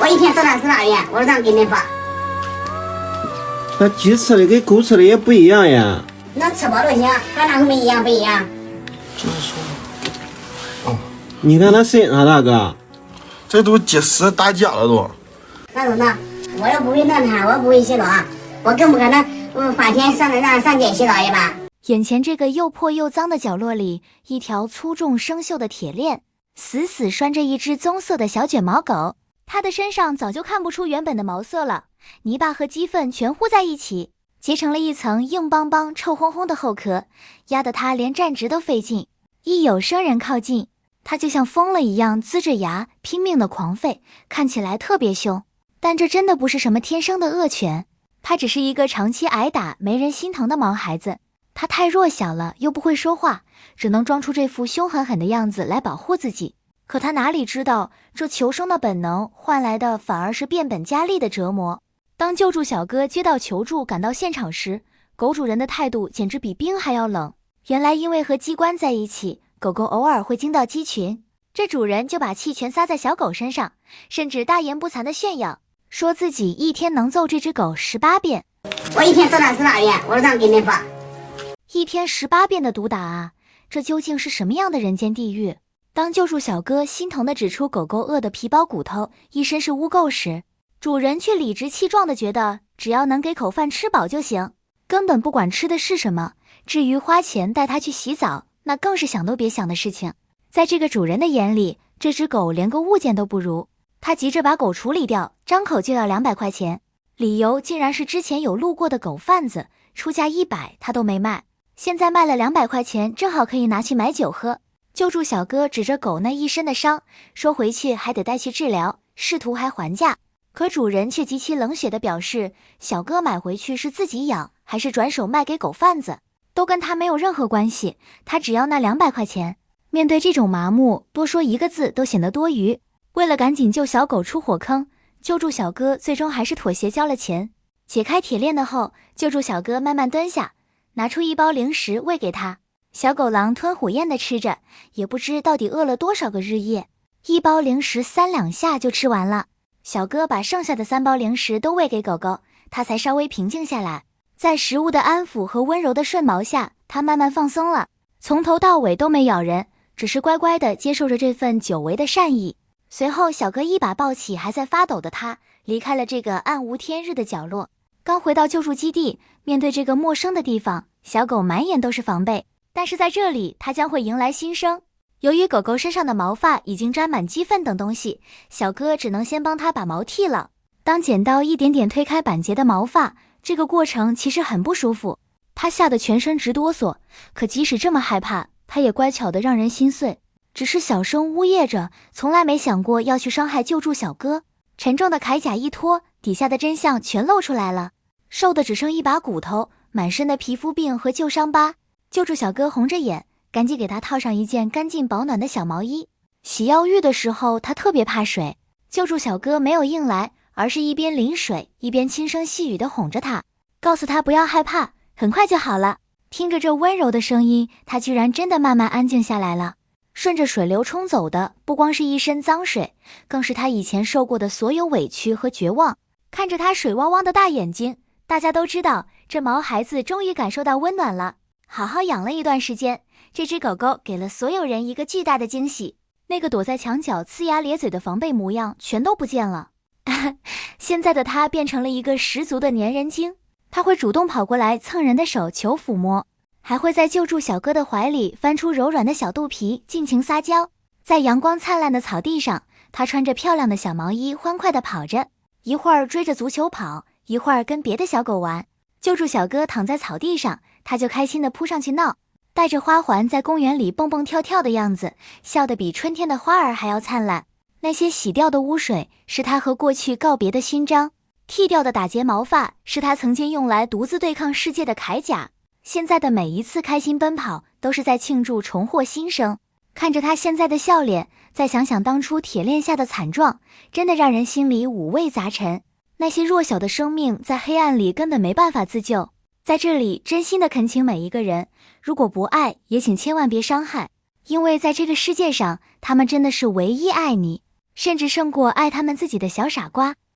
一天到那18元，我让给你发。那鸡吃的跟狗吃的也不一样呀。那吃饱了行，和那后面一样不一样？就是说，哦，你看他身上大哥，这都结石打架了都。那怎么办？我又不会弄它，我不会洗澡，我更不可能花钱让上街洗澡一把。眼前这个又破又脏的角落里，一条粗重生锈的铁链死死拴着一只棕色的小卷毛狗，它的身上早就看不出原本的毛色了，泥巴和鸡粪全糊在一起，结成了一层硬邦邦臭烘烘的后壳，压得它连站直都费劲。一有生人靠近，它就像疯了一样呲着牙拼命的狂吠，看起来特别凶。但这真的不是什么天生的恶犬，它只是一个长期挨打没人心疼的毛孩子。它太弱小了，又不会说话，只能装出这副凶狠狠的样子来保护自己。可他哪里知道，这求生的本能换来的反而是变本加厉的折磨。当救助小哥接到求助赶到现场时，狗主人的态度简直比冰还要冷。原来因为和鸡关在一起，狗狗偶尔会惊到鸡群，这主人就把气全撒在小狗身上，甚至大言不惭地炫耀，说自己一天能揍这只狗18遍。我一天到那18元，我让给你发。一天18遍的毒打啊，这究竟是什么样的人间地狱？当救助小哥心疼地指出狗狗饿得皮包骨头，一身是污垢时，主人却理直气壮地觉得只要能给口饭吃饱就行，根本不管吃的是什么。至于花钱带它去洗澡，那更是想都别想的事情。在这个主人的眼里，这只狗连个物件都不如，他急着把狗处理掉，张口就要200块钱，理由竟然是之前有路过的狗贩子，出价100他都没卖。现在卖了200块钱，正好可以拿去买酒喝。救助小哥指着狗那一身的伤，说回去还得带去治疗，试图还还价。可主人却极其冷血地表示，小哥买回去是自己养，还是转手卖给狗贩子，都跟他没有任何关系，他只要那200块钱。面对这种麻木，多说一个字都显得多余。为了赶紧救小狗出火坑，救助小哥最终还是妥协交了钱。解开铁链的后，救助小哥慢慢蹲下，拿出一包零食喂给他。小狗狼吞虎咽地吃着，也不知到底饿了多少个日夜，一包零食3两下就吃完了。小哥把剩下的3包零食都喂给狗狗，它才稍微平静下来。在食物的安抚和温柔的顺毛下，它慢慢放松了，从头到尾都没咬人，只是乖乖地接受着这份久违的善意。随后小哥一把抱起还在发抖的他，离开了这个暗无天日的角落。刚回到救助基地，面对这个陌生的地方，小狗满眼都是防备，但是在这里它将会迎来新生。由于狗狗身上的毛发已经沾满鸡粪等东西，小哥只能先帮它把毛剃了。当剪刀一点点推开板结的毛发，这个过程其实很不舒服，它吓得全身直哆嗦。可即使这么害怕，它也乖巧得让人心碎，只是小声呜咽着，从来没想过要去伤害救助小哥。沉重的铠甲一脱，底下的真相全露出来了，瘦的只剩一把骨头，满身的皮肤病和旧伤疤。救助小哥红着眼，赶紧给他套上一件干净保暖的小毛衣。洗药浴的时候他特别怕水，救助小哥没有硬来，而是一边淋水一边轻声细语地哄着他，告诉他不要害怕，很快就好了。听着这温柔的声音，他居然真的慢慢安静下来了。顺着水流冲走的不光是一身脏水，更是他以前受过的所有委屈和绝望。看着他水汪汪的大眼睛，大家都知道这毛孩子终于感受到温暖了。好好养了一段时间，这只狗狗给了所有人一个巨大的惊喜。那个躲在墙角呲牙咧嘴的防备模样全都不见了。现在的它变成了一个十足的粘人精，它会主动跑过来蹭人的手求抚摸，还会在救助小哥的怀里翻出柔软的小肚皮尽情撒娇。在阳光灿烂的草地上，它穿着漂亮的小毛衣欢快地跑着，一会儿追着足球跑，一会儿跟别的小狗玩。救助小哥躺在草地上，他就开心地扑上去闹，带着花环在公园里蹦蹦跳跳的样子，笑得比春天的花儿还要灿烂。那些洗掉的污水是他和过去告别的勋章，剃掉的打结毛发是他曾经用来独自对抗世界的铠甲。现在的每一次开心奔跑都是在庆祝重获新生。看着他现在的笑脸，再想想当初铁链下的惨状，真的让人心里五味杂陈。那些弱小的生命在黑暗里根本没办法自救。在这里真心的恳请每一个人，如果不爱也请千万别伤害，因为在这个世界上他们真的是唯一爱你。甚至胜过爱他们自己的小傻瓜。